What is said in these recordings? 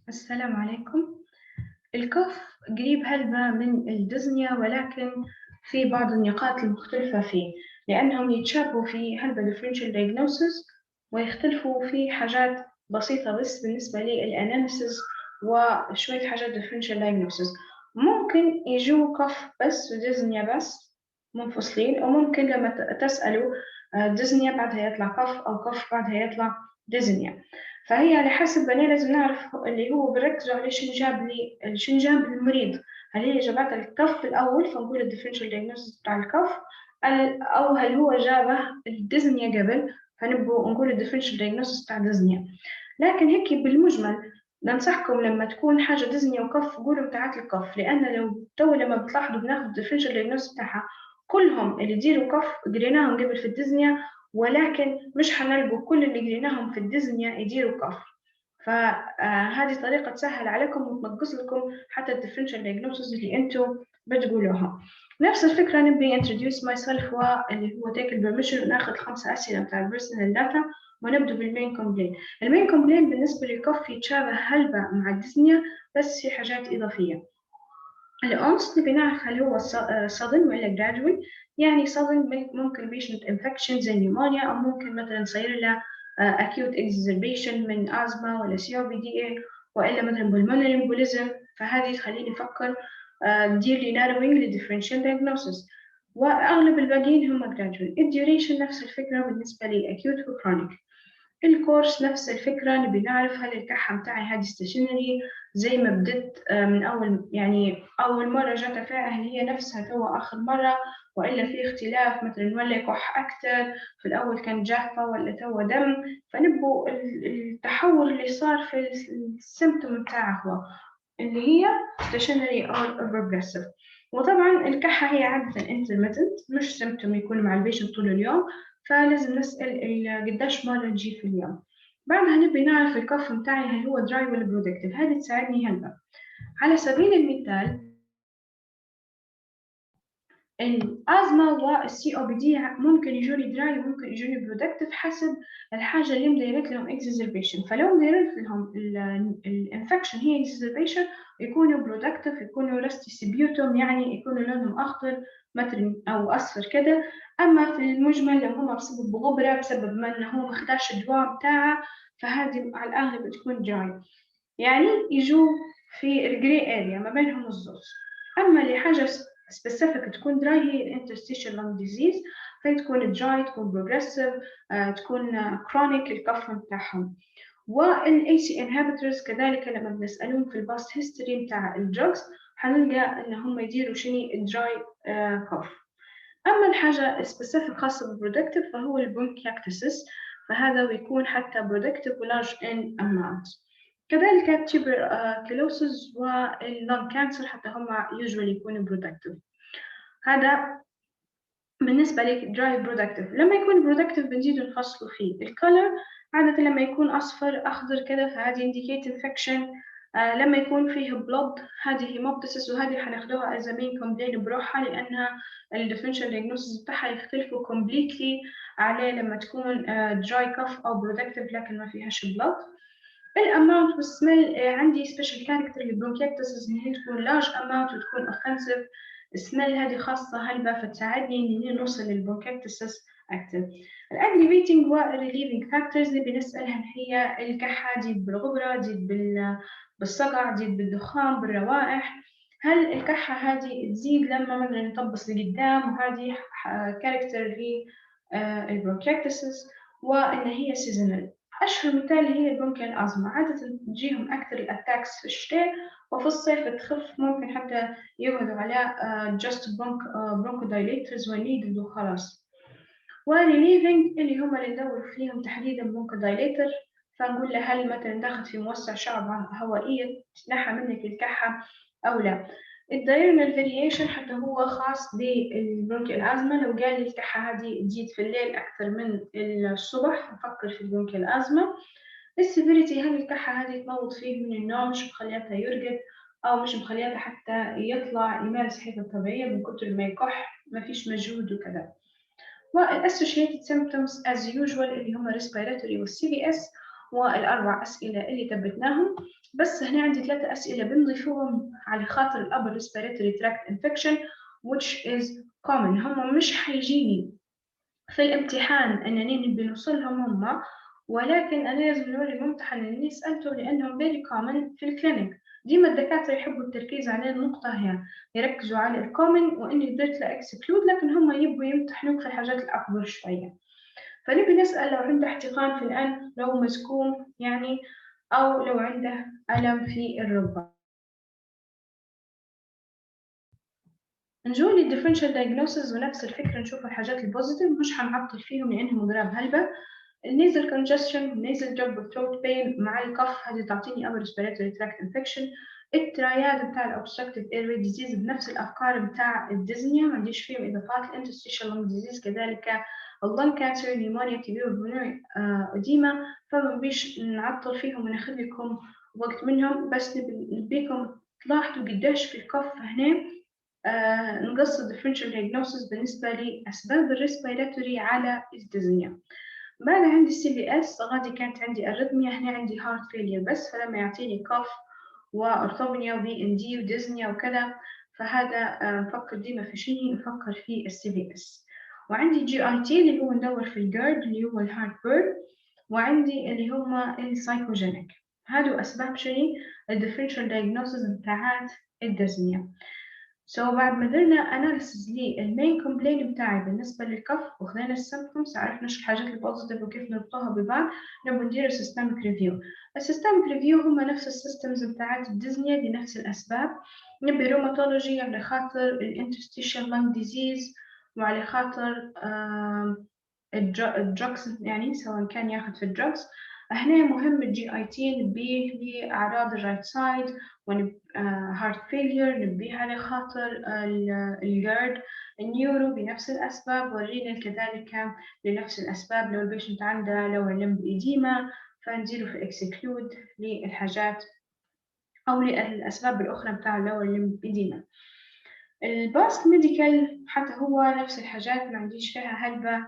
السلام عليكم. الكهف قريب هلبة من الديزنيا، ولكن في بعض النقاط المختلفة فيه، لأنهم يتشابهوا في هلبة differential diagnosis، ويختلفوا في حاجات بسيطة بس بالنسبة للأناليسز وشوية حاجات differential diagnosis. ممكن يجوا كهف بس وديزنيا بس منفصلين، وممكن لما تسألوا ديزنيا بعدها يطلع كهف، أو كهف بعدها يطلع ديزنيا. فهي على حسب أنا لازم نعرف اللي هو بركزوا على شنو جاب المريض. هل هي جابت الكف الأول فنقول الديفرنشال دايجنوستس بتاع الكف، أو هل هو جابه الديزنيا قبل فنبقوا نقول الديفرنشال دايجنوستس بتاع ديزنيا. لكن هيك بالمجمل ننصحكم لما تكون حاجة ديزنيا وكف قولوا بتاعت الكف، لأن لو تو لما بتلاحظوا بناخد الديفرنشال دايجنوستس بتاعها كلهم اللي يديروا كف قريناهم قبل في الديزنيا، ولكن مش حنلقوا كل اللي قريناهم في الديزنيا يديروا كف. فهذه طريقة تسهل عليكم وتنقص لكم حتى الديفرنشال diagnosis اللي انتم بتقولوها. نفس الفكرة نبي introduce myself واللي هو take permission وناخذ 5 أسئلة بتاع personal data، ونبدأ بالمين كومبلين. المين كومبلين بالنسبة للكوف يتشابه هلبة مع الديزنيا بس في حاجات إضافية. الأونس نبي نعرف هل هو sudden ولا gradual. يعني sudden ممكن patient infection زي pneumonia، أو ممكن مثلا يصير له acute exacerbation من أزمة ولا COPD، وإلا مثلا pulmonary embolism. فهذه تخليني أفكر ندير لي narrowing لديفرنشال diagnosis. وأغلب الباقيين هم gradual. الديوريشن نفس الفكرة بالنسبة لي acute و chronic. الكورس نفس الفكرة، نبي نعرف هل الكحة متاعي هذه ستيشنري زي ما بدت من أول، يعني أول مرة جات فيها هل هي نفسها توا آخر مرة، وإلا في اختلاف مثلا ولا يكح أكتر في الأول كان جافة ولا توا دم. فنبو التحول اللي صار في السيمتوم متاعه هو اللي هي stationary أو progressive. وطبعا الكحة هي عادة intermittent، مش سيمتوم يكون مع البيشنت طول اليوم، فلازم نسأل قداش مرة نجي في اليوم. بعدها نبي نعرف الكف متاعي هل هو دراي ولا برودكتيف، هذه تساعدني هلبا. على سبيل المثال الأزمة والسي أو بي دي ممكن يجوني دراي وممكن يجوني برودكتيف حسب الحاجة اللي مديرت لهم اكزربيشن. فلو مديرت لهم الانفكشن هي اكزربيشن يكونوا برودكتيف، يكونوا رستي سيبيوتوم يعني يكونوا لونهم أخضر مثلا أو أصفر كده. أما في المجمل لو هم بسبب غبرة بسبب ما إنه هو مخداش الدواء بتاعه فهذه على الأغلب تكون دراي، يعني يجوا في الجري اريا ما بينهم الزوز. اما لحاجه سبيسيفيك تكون دراي هي الانترستيشن لونج ديزيز، فتكون دراي تكون بروجريسيف تكون كرونيك الكف بتاعهم. والاي سي انهبيتورز كذلك لما بنسالهم في الباست هيستوري بتاع الدراجز حنلقى ان هم يديروا شنو الدراي كف. اما الحاجه سبيسيفيك خاصه بالبرودكتيف فهو البرونكياكتسس، فهذا بيكون حتى برودكتيف ولارج ان اماونت. كذلك تيبر كيلوسز واللون كانسر حتى هم يوجوالي يكونوا برودكتيف. هذا بالنسبة لك دراي برودكتيف. لما يكون برودكتيف بنزيد نفصله فيه الكولر، عادة لما يكون أصفر أخضر كده فهذه indicate infection. لما يكون فيه blood هذه هيموبتسيس، وهذه حناخدوها as a main complaint بروحها لأنها ال differential diagnosis بتاعها يختلفوا completely عليه لما تكون dry cough أو productive لكن ما فيهاش blood. الاماونت والسميل عندي سبيشال كاركتر للبرونكيكتس ان هي تكون لارج اماونت وتكون اوفنسيف. السميل هذه خاصة هلبة فتساعدني اني نوصل للبرونكيكتس اكتر. الاجريفيتنج والريليفينج فاكتورز اللي بنسألها هي الكحة تزيد بالغبرة، تزيد بالصقع، تزيد بالدخان، بالروائح. هل الكحة هذه تزيد لما مثلا نطبس لقدام، وهذه كاركتر في البرونكيكتس، وان هي سيزونال. أشهر مثال هي البرونكيال أزمة، عادة تجيهم أكثر الأتاكس في الشتاء، وفي الصيف تخف، ممكن حتى يقعدوا على just bronchodilators ونيدد وخلاص. والريليفينج اللي هم اللي ندور فيهم تحديدا bronchodilator، فنقول له هل مثلا داخل في موسع شعب هوائية تنحى منك الكحة أو لا. الدايرنال فاريشن حتى هو خاص بالبرونكيال أزمة، لو قال لي الكحة هذه تزيد في الليل أكثر من الصبح نفكر في البرونكيال أزمة. السيفيريتي هل الكحة هذه تموت فيه من النوم مش مخلياتها يرقد، أو مش مخلياتها حتى يطلع يمارس حياته الطبيعية من كتر ما يكح ما فيش مجهود وكذا. والassociated symptoms as usual اللي هم respiratory والCVS والأربع أسئلة اللي ثبتناهم. بس هنا عندي 3 أسئلة بنضيفوهم على خاطر ال upper respiratory tract infection which is common. هم مش حيجيني في الامتحان أنني نبي نوصلهم هم، ولكن أنا لازم نوري الممتحن إني سألته لأنهم very common في الكلينيك. ديما الدكاترة يحبوا التركيز على النقطة هي، يركزوا على الكومن وإني درت له اكسكلود، لكن هم يبوا يمتحنوك في الحاجات الأكبر شوية. فنبي نسأل لو عنده احتقان في الأنف، لو مسكوم يعني، أو لو عنده ألم في الركبة. نجول للديفرنشال دايجنوسيس ونفس الفكرة، نشوف الحاجات البوزيتيف مش هنعطل فيهم لأنهم غراب هلبة. النيزل كونجستشن، النيزل جوب والثروت بين مع الكف، هذه تعطيني upper respiratory tract infection. التراياد بتاع الأوبستراكتيف ايروي ديزيز بنفس الأفكار بتاع الديزنيا، ما عنديش فيهم إضافات. الانترستيشال لونج ديزيز كذلك، اللون كانسر، نيمونيا، تي بي وبلمونري أديما، فما بيش نعطل فيهم وناخذ لكم وقت منهم، بس نبيكم تلاحظوا قديش في الكف هنا نقصد differential diagnosis بالنسبة لأسباب الريسبيراتوري على الديزنيا. بعد عندي السي بي اس، غادي كانت عندي الريثميا، هنا عندي هارت فيلير بس، فلما يعطيني كوف وأرثوبنيا وبي ان دي وديزنيا وكذا، فهذا نفكر ديما في شنو، نفكر في السي بي اس. وعندي جي اي تي اللي هو ندور في الجيرد اللي هو الهارت بيرن، وعندي اللي هما السايكوجينيك. هادو أسباب شنو الديفرنشال دايجنوسيس بتاعت الديزنيا. بعد ما درنا اناليسيز للمين كومبلين بتاعي بالنسبه للكف، وخذينا السيمبتومز، عرفنا شو الحاجات البوزيتيف وكيف نربطوها ببعض، نبغى ندير سيستميك ريفيو. السيستميك ريفيو هما نفس السيستمز بتاعت الديزنيا لنفس الاسباب. نبي روماتولوجي على خاطر الانترستيشال لانج ديزيز، وعلى خاطر الدروكس يعني سواء كان ياخذ في الدروكس. هنا مهم الجي اي تي نبيه لأعراض الرايت سايد، هارت فيلير نبيه على خاطر الجيرد. النيورو بنفس الأسباب، والرينال كذلك لنفس الأسباب، لو البيشنت عنده لو اللمب إديما فنزيله في اكسكلود للحاجات أو للأسباب الأخرى بتاع لو اللمب إديما. الباست ميديكال حتى هو نفس الحاجات، ما عنديش فيها هلبة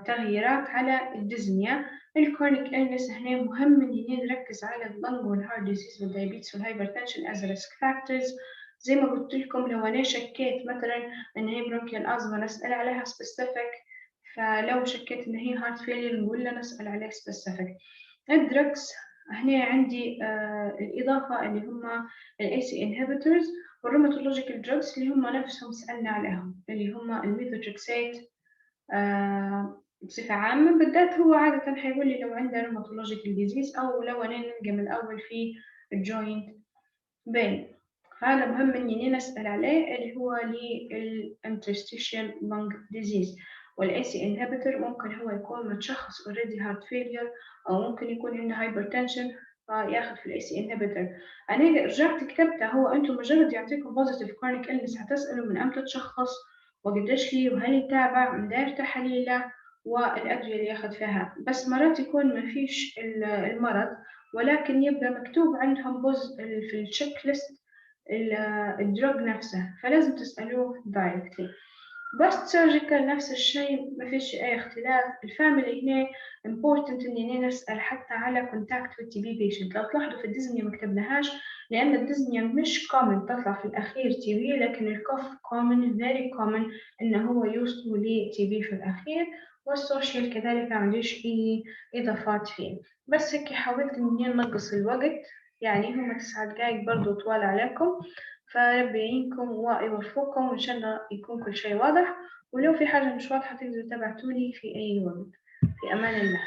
تغييرات على الديزنيا. الكرونيك إلنس هنا مهم إني نركز على اللنج والهارت ديزيز والدايابيتس والهايبرتنشن as risk factors. زي ما قلت لكم لو أنا شكيت مثلا إن هي برونكيال أزمة نسأل عليها specific، فلو شكيت إن هي هارت فيلير نقول له نسأل عليه specific. الدركس هنا عندي الإضافة اللي هم ال AC inhibitors والروماتولوجيكال دروكس اللي هم نفسهم سألنا عليهم، اللي هم الميثوتريكسات بصفة عامة. بالذات هو عادة حيقول لي لو عنده روماتولوجيكال ديزيز أو لو أنا نلقى من الأول في الجوينت بين، فهذا مهم إني نسأل عليه اللي هو للانترستيشال لونج ديزيز. والACE inhibitor ممكن هو يكون متشخص already heart failure، أو ممكن يكون عنده hypertension فياخذ في الACE inhibitor. أنا رجعت كتبته، هو أنتم مجرد يعطيكم positive chronic illness هتسألوا من أمتى تشخص وقديش لي وهل يتابع وداير تحاليله والأدوية اللي ياخذ فيها. بس مرات يكون ما فيش المرض ولكن يبقى مكتوب عندهم في التشيك ليست الدروج نفسه، فلازم تسألوه دايركتلي. بس سيرجيكال نفس الشيء، ما فيش أي اختلاف. الفاميلي هنا important إني نسأل حتى على contact with TB patient. لو تلاحظوا في الديزنيا ما كتبناهاش لأن الديزنيا مش common تطلع في الأخير TB، لكن الكوف common very common إنه هو يوصلوا ل TB في الأخير. والسوشيال كذلك ما عنديش أي إضافات فيه. بس هيك حاولت إني ننقص الوقت، يعني هم 9 دقايق برضو طوال عليكم، فربي يعينكم ويوفقكم وإن شاء الله يكون كل شيء واضح. ولو في حاجة مش واضحة تقدروا تبعتولي في أي وقت. في أمان الله.